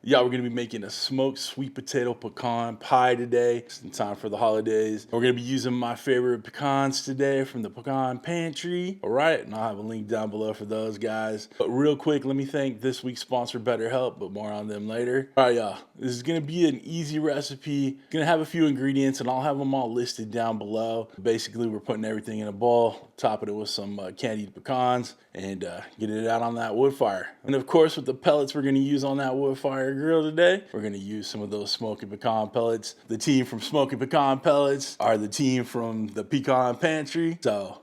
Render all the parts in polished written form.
Yeah, we're gonna be making a smoked sweet potato pecan pie today. It's in time for the holidays. We're gonna be using my favorite pecans today from the Pecan Pantry. All right, and I'll have a link down below for those guys. But real quick, let me thank this week's sponsor, BetterHelp, but more on them later. All right, y'all, this is gonna be an easy recipe. Gonna have a few ingredients and I'll have them all listed down below. Basically, we're putting everything in a bowl, topping it with some candied pecans, and getting it out on that wood fire. And of course, with the pellets we're gonna use on that Woodfire Grill today, we're gonna use some of those Smoky Pecan pellets. The team from Smoky Pecan Pellets are the team from the Pecan Pantry. So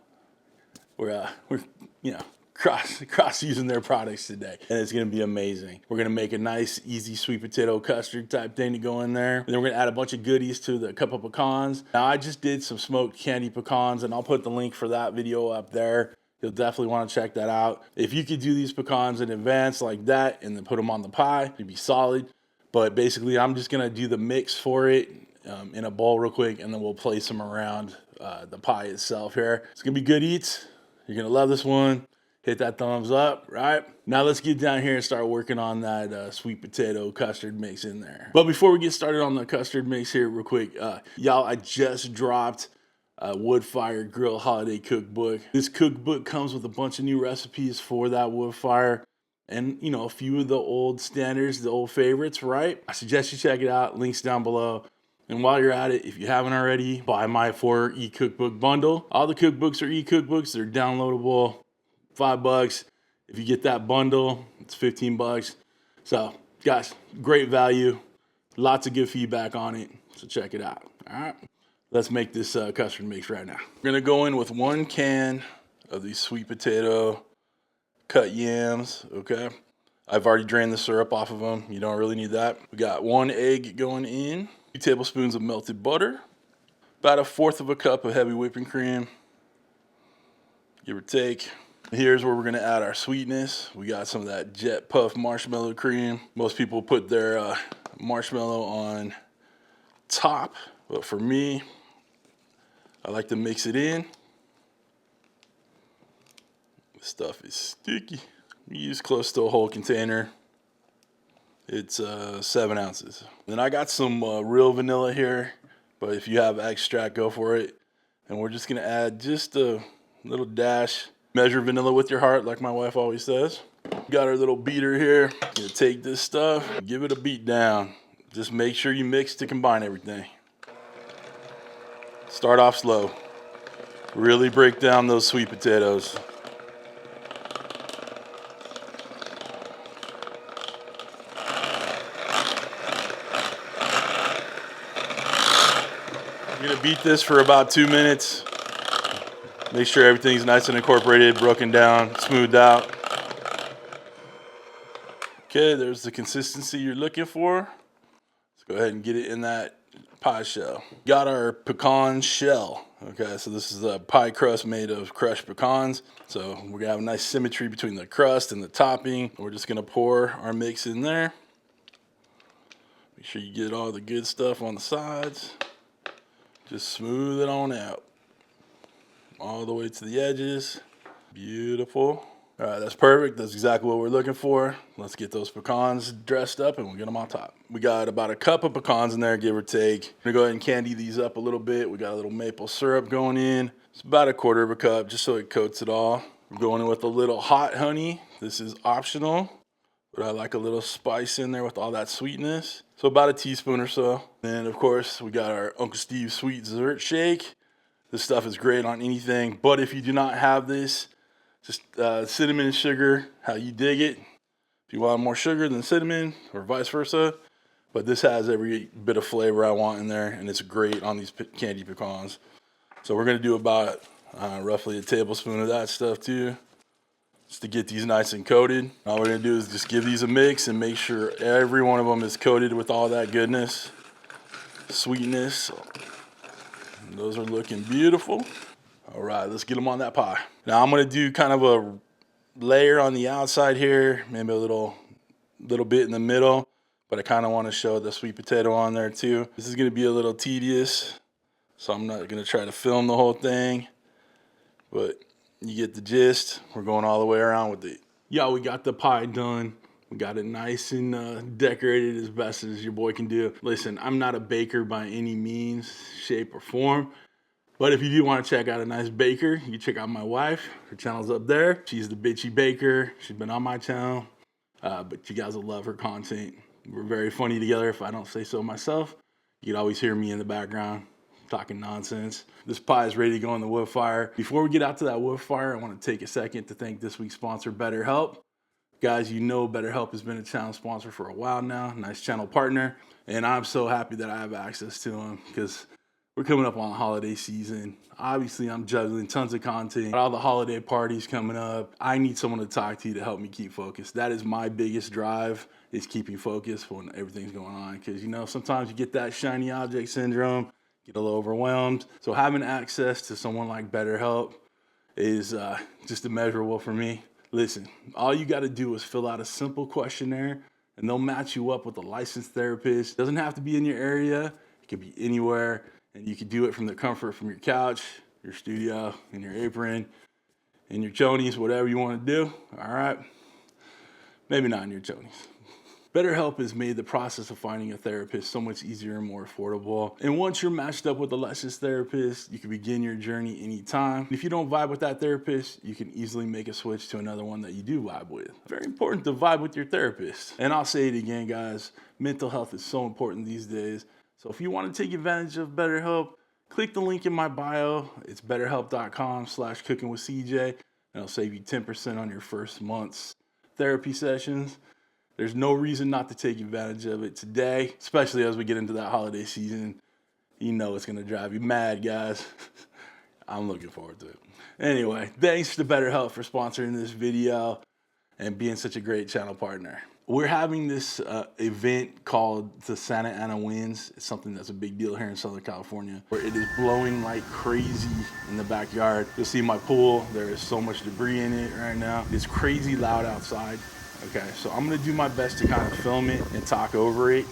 we're cross using their products today, and it's gonna be amazing. We're gonna make a nice, easy sweet potato custard type thing to go in there. And then we're gonna add a bunch of goodies to the cup of pecans. Now I just did some smoked candy pecans, and I'll put the link for that video up there. You'll definitely want to check that out. If you could do these pecans in advance like that and then put them on the pie, it'd be solid. But basically, I'm just gonna do the mix for it in a bowl real quick, and then we'll place them around the pie itself here. It's gonna be good eats. You're gonna love this one. Hit that thumbs up, right? Now let's get down here and start working on that sweet potato custard mix in there. But before we get started on the custard mix here real quick, y'all, I just dropped Woodfire Grill Holiday Cookbook. This cookbook comes with a bunch of new recipes for that wood fire and, you know, a few of the old standards, the old favorites, right? I suggest you check it out. Links down below. And while you're at it, if you haven't already, buy my 4 e-cookbook bundle. All the cookbooks are e-cookbooks. They're downloadable, $5. If you get that bundle, it's $15. So, guys, great value. Lots of good feedback on it. So check it out. All right. Let's make this custard mix right now. We're gonna go in with 1 can of these sweet potato cut yams, okay? I've already drained the syrup off of them. You don't really need that. We got 1 egg going in, 2 tablespoons of melted butter, about 1/4 of a cup of heavy whipping cream, give or take. Here's where we're gonna add our sweetness. We got some of that Jet Puff marshmallow cream. Most people put their marshmallow on top, but for me, I like to mix it in. This stuff is sticky. We use close to a whole container. It's 7 ounces. Then I got some real vanilla here, but if you have extract, go for it. And we're just gonna add just a little dash. Measure vanilla with your heart, like my wife always says. Got our little beater here. Gonna take this stuff, give it a beat down. Just make sure you mix to combine everything. Start off slow. Really break down those sweet potatoes. You're gonna beat this for about 2 minutes. Make sure everything's nice and incorporated, broken down, smoothed out. Okay, there's the consistency you're looking for. Let's go ahead and get it in that pie shell. Got our pecan shell. Okay, so this is a pie crust made of crushed pecans. So we're gonna have a nice symmetry between the crust and the topping. We're just gonna pour our mix in there. Make sure you get all the good stuff on the sides. Just smooth it on out. All the way to the edges. Beautiful. All right, that's perfect. That's exactly what we're looking for. Let's get those pecans dressed up and we'll get them on top. We got about a cup of pecans in there, give or take. I'm gonna go ahead and candy these up a little bit. We got a little maple syrup going in. It's about 1/4 of a cup, just so it coats it all. I'm going in with a little hot honey. This is optional, but I like a little spice in there with all that sweetness. So about 1 teaspoon or so. And of course, we got our Uncle Steve's sweet dessert shake. This stuff is great on anything, but if you do not have this, just cinnamon and sugar, how you dig it. If you want more sugar than cinnamon, or vice versa. But this has every bit of flavor I want in there, and it's great on these candy pecans. So we're gonna do about roughly 1 tablespoon of that stuff too, just to get these nice and coated. All we're gonna do is just give these a mix and make sure every one of them is coated with all that goodness, sweetness. And those are looking beautiful. All right, let's get them on that pie. Now I'm gonna do kind of a layer on the outside here, maybe a little bit in the middle, but I kind of want to show the sweet potato on there too. This is gonna be a little tedious, so I'm not gonna try to film the whole thing, but you get the gist. We're going all the way around with it. Yeah, we got the pie done. We got it nice and decorated as best as your boy can do. Listen, I'm not a baker by any means, shape, or form. But if you do want to check out a nice baker, you check out my wife. Her channel's up there. She's the bitchy baker. She's been on my channel. But you guys will love her content. We're very funny together, if I don't say so myself. You can always hear me in the background talking nonsense. This pie is ready to go in the wood fire. Before we get out to that wood fire, I want to take a second to thank this week's sponsor, BetterHelp. Guys, you know BetterHelp has been a channel sponsor for a while now, nice channel partner, and I'm so happy that I have access to them because we're coming up on the holiday season. Obviously, I'm juggling tons of content, all the holiday parties coming up. I need someone to talk to help me keep focused. That is my biggest drive, is keeping focused when everything's going on, because you know, sometimes you get that shiny object syndrome, get a little overwhelmed. So having access to someone like BetterHelp is just immeasurable for me. Listen, all you got to do is fill out a simple questionnaire and they'll match you up with a licensed therapist. It doesn't have to be in your area. It could be anywhere, and you can do it from the comfort from your couch, your studio, in your apron, in your chonies, whatever you want to do. All right. Maybe not in your chonies. BetterHelp has made the process of finding a therapist so much easier and more affordable. And once you're matched up with a licensed therapist, you can begin your journey anytime. If you don't vibe with that therapist, you can easily make a switch to another one that you do vibe with. Very important to vibe with your therapist. And I'll say it again, guys, mental health is so important these days. So if you want to take advantage of BetterHelp, click the link in my bio. It's betterhelp.com/cookingwithcj, and it'll save you 10% on your first month's therapy sessions. There's no reason not to take advantage of it today, especially as we get into that holiday season. You know it's going to drive you mad, guys. I'm looking forward to it. Anyway, thanks to BetterHelp for sponsoring this video and being such a great channel partner. We're having this event called the Santa Ana Winds. It's something that's a big deal here in Southern California, where it is blowing like crazy in the backyard. You'll see my pool. There is so much debris in it right now. It's crazy loud outside. Okay, so I'm gonna do my best to kind of film it and talk over it.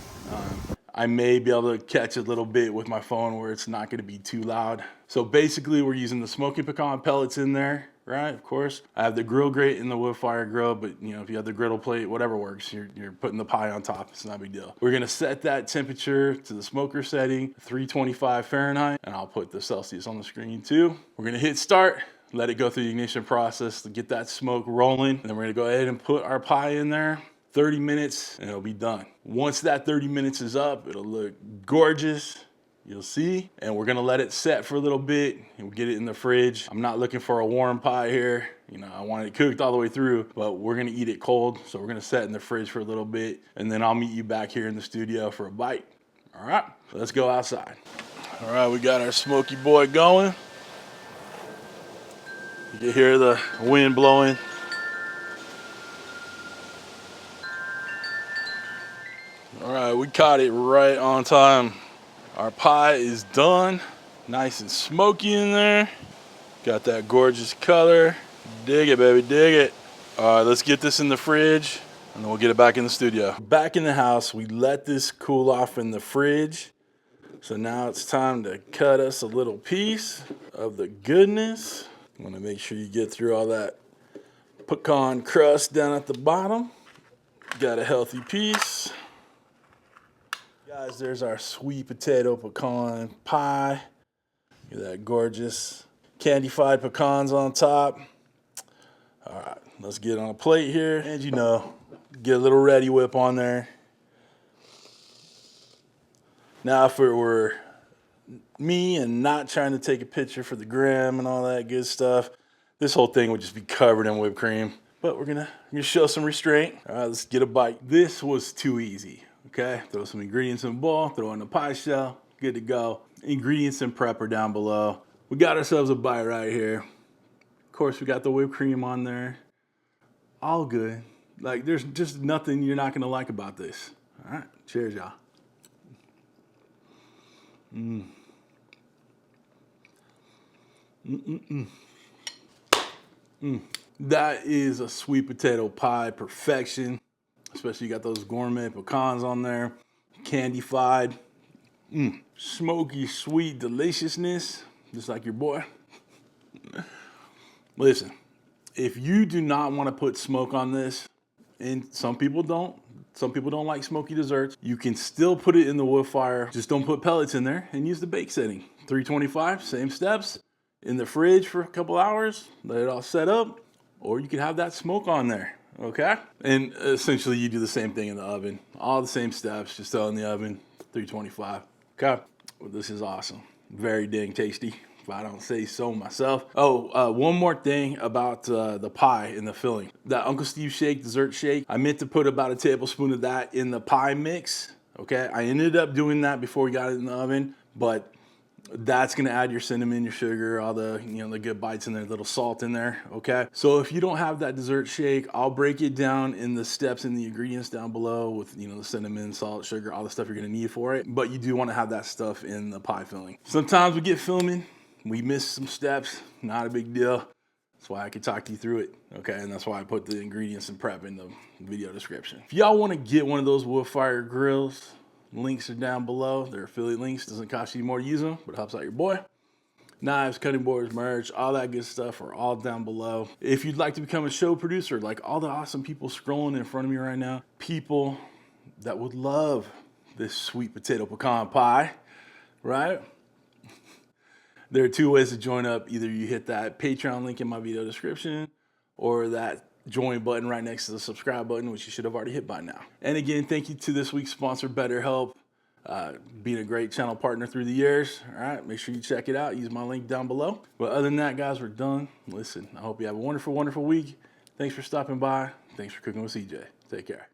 I may be able to catch a little bit with my phone where it's not gonna be too loud. So basically we're using the Smoky pecan pellets in there, right? Of course. I have the grill grate in the Woodfire grill, but you know, if you have the griddle plate, whatever works, you're putting the pie on top, it's not a big deal. We're gonna set that temperature to the smoker setting, 325 Fahrenheit, and I'll put the Celsius on the screen too. We're gonna hit start. Let it go through the ignition process to get that smoke rolling. And then we're gonna go ahead and put our pie in there, 30 minutes, and it'll be done. Once that 30 minutes is up, it'll look gorgeous, you'll see. And we're gonna let it set for a little bit and we'll get it in the fridge. I'm not looking for a warm pie here. You know, I want it cooked all the way through, but we're gonna eat it cold. So we're gonna set it in the fridge for a little bit, and then I'll meet you back here in the studio for a bite. All right, let's go outside. All right, we got our Smokey boy going. You can hear the wind blowing. All right, we caught it right on time. Our pie is done. Nice and smoky in there. Got that gorgeous color. Dig it, baby, dig it. All right, let's get this in the fridge and then we'll get it back in the studio. Back in the house, we let this cool off in the fridge. So now it's time to cut us a little piece of the goodness. You want to make sure you get through all that pecan crust down at the bottom. Got a healthy piece. Guys, there's our sweet potato pecan pie. Look at that gorgeous candified pecans on top. All right, let's get on a plate here. And you know, get a little Ready Whip on there. Now if it were me and not trying to take a picture for the gram and all that good stuff, this whole thing would just be covered in whipped cream. But we're gonna show some restraint. All right, let's get a bite. This was too easy, okay? Throw some ingredients in a bowl, throw in the pie shell, good to go. Ingredients and prep are down below. We got ourselves a bite right here. Of course, we got the whipped cream on there. All good. Like, there's just nothing you're not gonna like about this. All right, cheers, y'all. That is a sweet potato pie perfection. Especially you got those gourmet pecans on there. Candified. Smoky, sweet deliciousness. Just like your boy. Listen, if you do not want to put smoke on this, And some people don't. Some people don't like smoky desserts. You can still put it in the wood fire. Just don't put pellets in there and use the bake setting. 325, same steps. In the fridge for a couple hours, let it all set up, or you can have that smoke on there, okay? And essentially you do the same thing in the oven. All the same steps, just throw in the oven, 325, okay? Well, this is awesome. Very dang tasty, if I don't say so myself. Oh, one more thing about the pie and the filling. That Uncle Steve shake, dessert shake, I meant to put about a tablespoon of that in the pie mix, okay? I ended up doing that before we got it in the oven, but that's gonna add your cinnamon, your sugar, all the, the good bites in there, little salt in there, okay? So if you don't have that dessert shake, I'll break it down in the steps and the ingredients down below with, the cinnamon, salt, sugar, all the stuff you're gonna need for it. But you do wanna have that stuff in the pie filling. Sometimes we get filming, we miss some steps, not a big deal. That's why I can talk you through it, okay? And that's why I put the ingredients and prep in the video description. If y'all wanna get one of those Woodfire grills, links are down below. They're affiliate links. Doesn't cost you any more to use them, but it helps out your boy. Knives, cutting boards, merch, all that good stuff are all down below. If you'd like to become a show producer, like all the awesome people scrolling in front of me right now, people that would love this sweet potato pecan pie, right? There are two ways to join up. Either you hit that Patreon link in my video description or that join button right next to the subscribe button, which you should have already hit by now. And again, thank you to this week's sponsor, BetterHelp, being a great channel partner through the years. All right, make sure you check it out. Use my link down below. But other than that, guys, we're done. Listen, I hope you have a wonderful, wonderful week. Thanks for stopping by. Thanks for cooking with CJ. Take care.